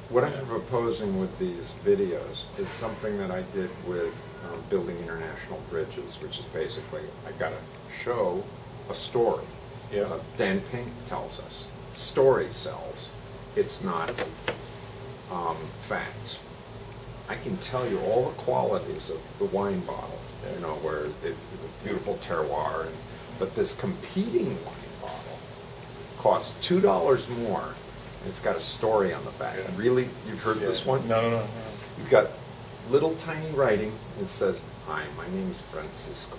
what I'm proposing with these videos is something that I did with building international bridges, which is basically, I got to show a story. Yeah. Dan Pink tells us, story sells. It's not facts. I can tell you all the qualities of the wine bottle, you know, where it's beautiful terroir, but this competing wine bottle costs $2 more. It's got a story on the back. Yeah. Really, you've heard this one? No. You've got little tiny writing. It says, "Hi, my name is Francisco.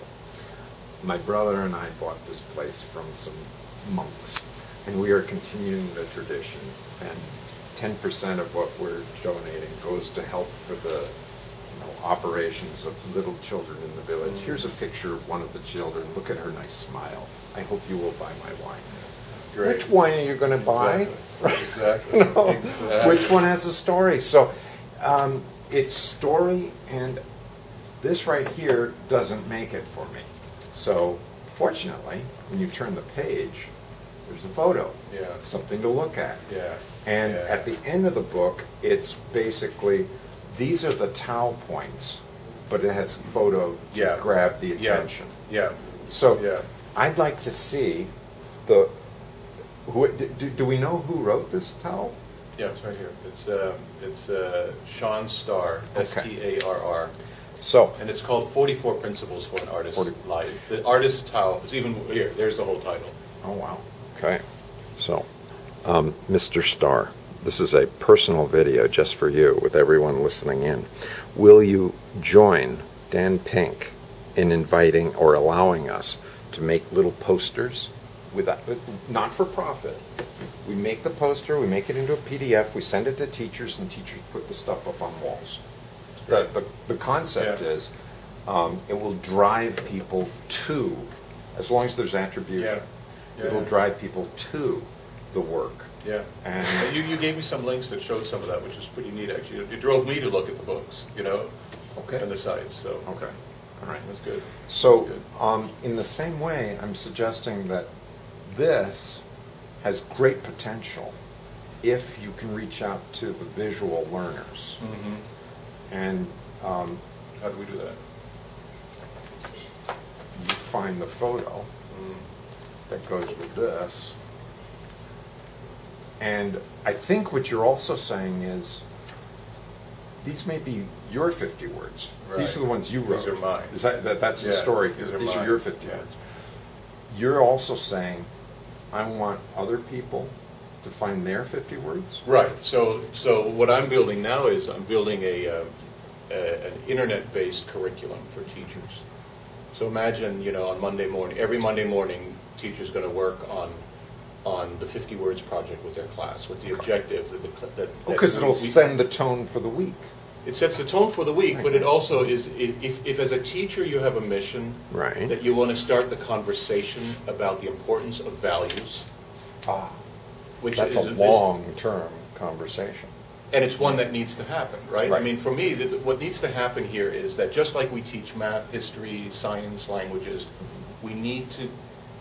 My brother and I bought this place from some monks, and we are continuing the tradition. And 10% of what we're donating goes to help for the operations of little children in the village. Here's a picture of one of the children. Look at her nice smile. I hope you will buy my wine." Great. Which wine are you going to buy? Exactly. No. Exactly. Which one has a story? So it's story, and this right here doesn't make it for me. So fortunately, when you turn the page, there's a photo. Yeah. Something to look at. Yeah. And Yeah. at the end of the book, it's basically, these are the Tao points, but it has photo to grab the attention. Yeah. So Yeah. I'd like to see do we know who wrote this Tao? Yeah, it's right here. It's Sean Starr, S-T-A-R-R. So, and it's called 44 Principles for an Artist's Life. The Artist's Tao is even here. There's the whole title. Oh wow. Okay. So, Mr. Starr, this is a personal video just for you, with everyone listening in. Will you join Dan Pink in inviting or allowing us to make little posters not for profit? We make the poster, we make it into a PDF, we send it to teachers, and teachers put the stuff up on walls. The concept is it will drive people to, as long as there's attribution, it will drive people to the work. Yeah. And you gave me some links that showed some of that, which is pretty neat, actually. It drove me to look at the books, okay. and the sites. So okay. All right. That's good. So, That's good. In the same way, I'm suggesting that this has great potential if you can reach out to the visual learners. Mm-hmm. And how do we do that? You find the photo that goes with this. And I think what you're also saying is, these may be your 50 words. Right. These are the ones you wrote. These are mine. That's the story here. These are your 50 words. You're also saying, I want other people to find their 50 words? Right. So what I'm building now is I'm building an internet-based curriculum for teachers. So imagine, on Monday morning, every Monday morning, teachers going to work on the 50 words project with their class, with the objective that because it'll send the tone for the week. It sets the tone for the week, but it also is, if as a teacher you have a mission, right, that you want to start the conversation about the importance of values. Which that's a long-term conversation. And it's one that needs to happen, right? I mean, for me, what needs to happen here is that just like we teach math, history, science, languages, we need to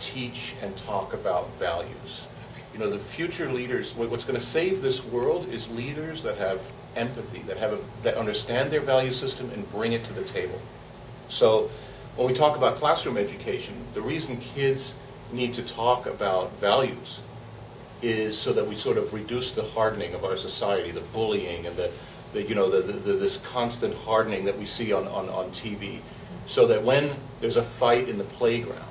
teach and talk about values. The future leaders, what's going to save this world is leaders that have empathy, that understand their value system and bring it to the table. So when we talk about classroom education, the reason kids need to talk about values is so that we sort of reduce the hardening of our society, the bullying and this constant hardening that we see on TV, so that when there's a fight in the playground,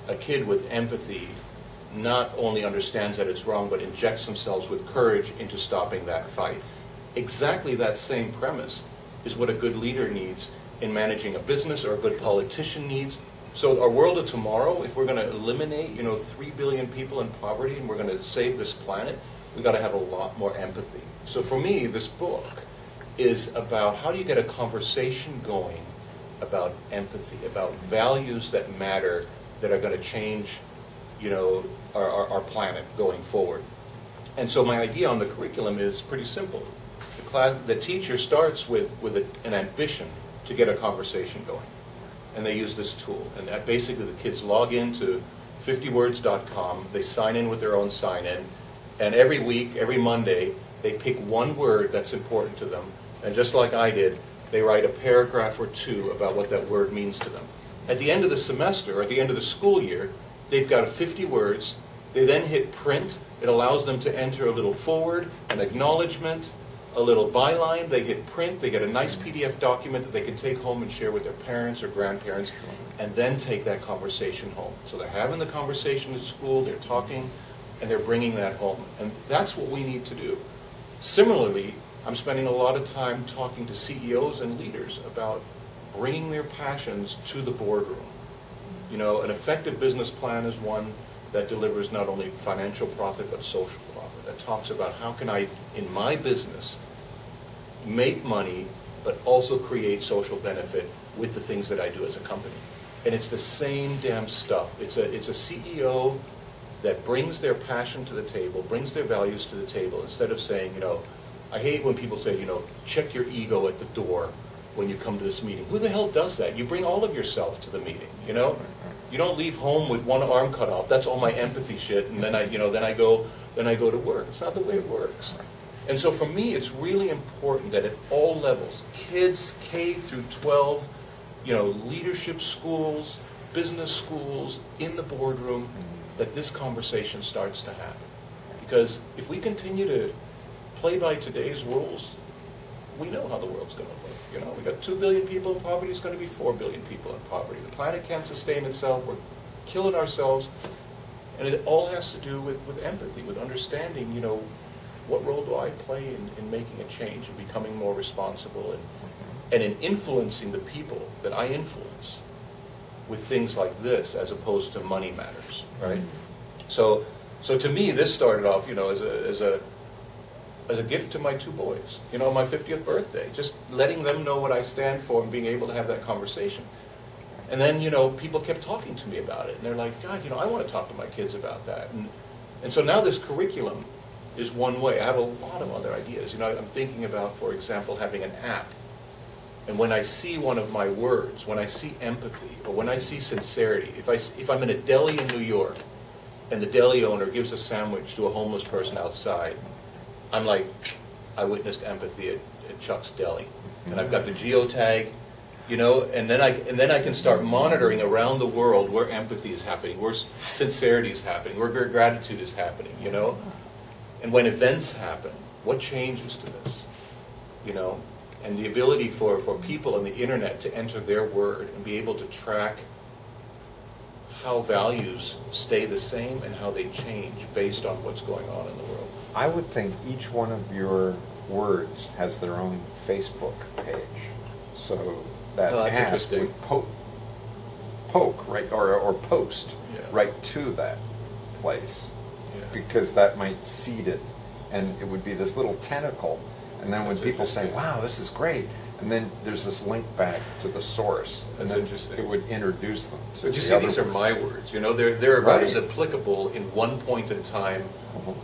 a kid with empathy not only understands that it's wrong, but injects themselves with courage into stopping that fight. Exactly that same premise is what a good leader needs in managing a business, or a good politician needs. So our world of tomorrow, if we're going to eliminate 3 billion people in poverty and we're going to save this planet, we've got to have a lot more empathy. So for me, this book is about how do you get a conversation going about empathy, about values that matter, that are going to change our planet going forward. And so my idea on the curriculum is pretty simple. The teacher starts with an ambition to get a conversation going. And they use this tool. And basically the kids log into 50words.com, they sign in with their own sign-in, and every week, every Monday, They pick one word that's important to them, and just like I did, they write a paragraph or two about what that word means to them. At the end of the semester, or at the end of the school year, they've got 50 words. They then hit print. It allows them to enter a little forward, an acknowledgement, a little byline. They hit print. They get a nice PDF document that they can take home and share with their parents or grandparents, and then take that conversation home. So they're having the conversation at school, they're talking, and they're bringing that home. And that's what we need to do. Similarly, I'm spending a lot of time talking to CEOs and leaders about bringing their passions to the boardroom. You know, an effective business plan is one that delivers not only financial profit but social profit, that talks about how can I, in my business, make money but also create social benefit with the things that I do as a company. And it's the same damn stuff. It's a CEO that brings their passion to the table, brings their values to the table, instead of saying, you know, I hate when people say, you know, check your ego at the door when you come to this meeting. Who the hell does that? You bring all of yourself to the meeting, you know? You don't leave home with one arm cut off. That's all my empathy shit, and then I go to work. It's not the way it works. And so for me, it's really important that at all levels, kids K through 12, you know, leadership schools, business schools, in the boardroom, that this conversation starts to happen. Because if we continue to play by today's rules, we know how the world's going to look. You know, we got 2 billion people in poverty. It's going to be 4 billion people in poverty. The planet can't sustain itself. We're killing ourselves. And it all has to do with empathy, with understanding, you know, what role do I play in making a change and becoming more responsible and in influencing the people that I influence with things like this, as opposed to money matters, right? So to me, this started off, you know, as a gift to my 2 boys, you know, my 50th birthday, just letting them know what I stand for and being able to have that conversation. And then, you know, people kept talking to me about it, and they're like, God, you know, I want to talk to my kids about that. And so now this curriculum is one way. I have a lot of other ideas. You know, I'm thinking about, for example, having an app. And when I see one of my words, when I see empathy, or when I see sincerity, if I'm in a deli in New York, and the deli owner gives a sandwich to a homeless person outside, I'm like, I witnessed empathy at Chuck's Deli, and I've got the geotag, you know, and then I can start monitoring around the world where empathy is happening, where sincerity is happening, where gratitude is happening, you know, and when events happen, what changes to this, you know, and the ability for people on the internet to enter their word and be able to track how values stay the same and how they change based on what's going on in the world. I would think each one of your words has their own Facebook page, so that that's app interesting. would poke right or post right to that place, because that might seed it, and it would be this little tentacle. And then when people say, "Wow, this is great," and then there's this link back to the source, and then it would introduce them to But you the see, other these are words. my words. You know, they're about as Right. applicable in one point in time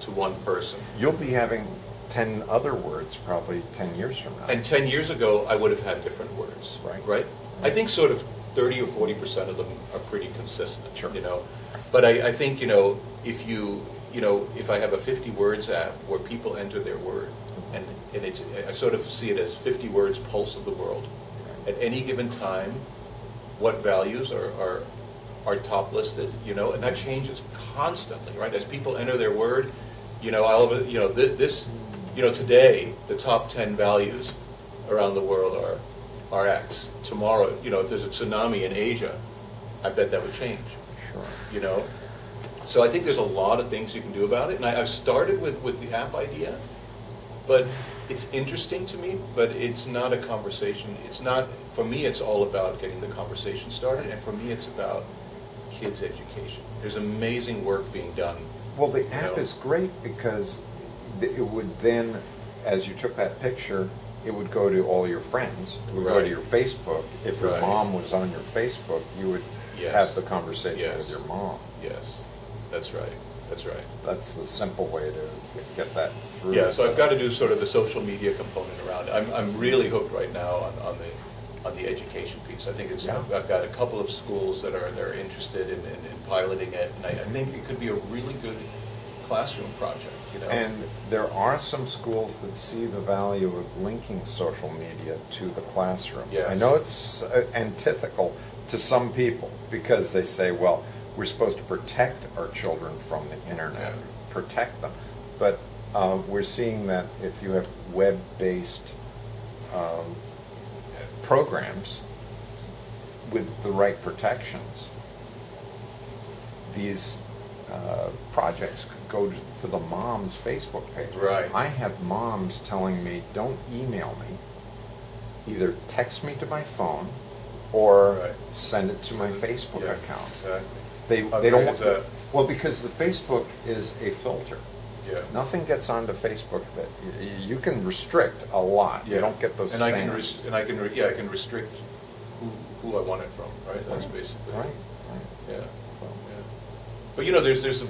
to one person. You'll be having 10 other words probably 10 years from now. And 10 years ago, I would have had different words. Right. I think sort of 30 or 40% of them are pretty consistent. Sure. You know, but I think, you know, if I have a 50 words app where people enter their word, and I sort of see it as 50 words pulse of the world. At any given time, what values are top listed, you know, and that changes constantly, right? As people enter their word, you know, today the top 10 values around the world are X. Tomorrow, you know, if there's a tsunami in Asia, I bet that would change. Sure. You know, so I think there's a lot of things you can do about it, and I've started with the app idea. But it's interesting to me, but it's not a conversation. It's not, for me, it's all about getting the conversation started, and for me, it's about kids' education. There's amazing work being done. Well, the app is great because it would then, as you took that picture, it would go to all your friends. It would go to your Facebook. If your mom was on your Facebook, you would have the conversation with your mom. Yes, that's right. That's right. That's the simple way to get that through. Yeah, so I've got to do sort of the social media component around it. I'm really hooked right now on the education piece. I think I've got a couple of schools that are interested in piloting it, and I think it could be a really good classroom project. You know? And there are some schools that see the value of linking social media to the classroom. Yes. I know it's antithetical to some people because they say, well, we're supposed to protect our children from the internet, protect them. But we're seeing that if you have web-based programs with the right protections, these projects could go to the mom's Facebook page. Right. I have moms telling me, don't email me. Either text me to my phone or send it to my Facebook account. Exactly. They don't want to. Well, because the Facebook is a filter. Yeah. Nothing gets onto Facebook that you can restrict a lot. Yeah. You don't get those. And spams. I can restrict who I want it from. Right. That's basically. Right. Yeah. So, yeah. But you know, there's some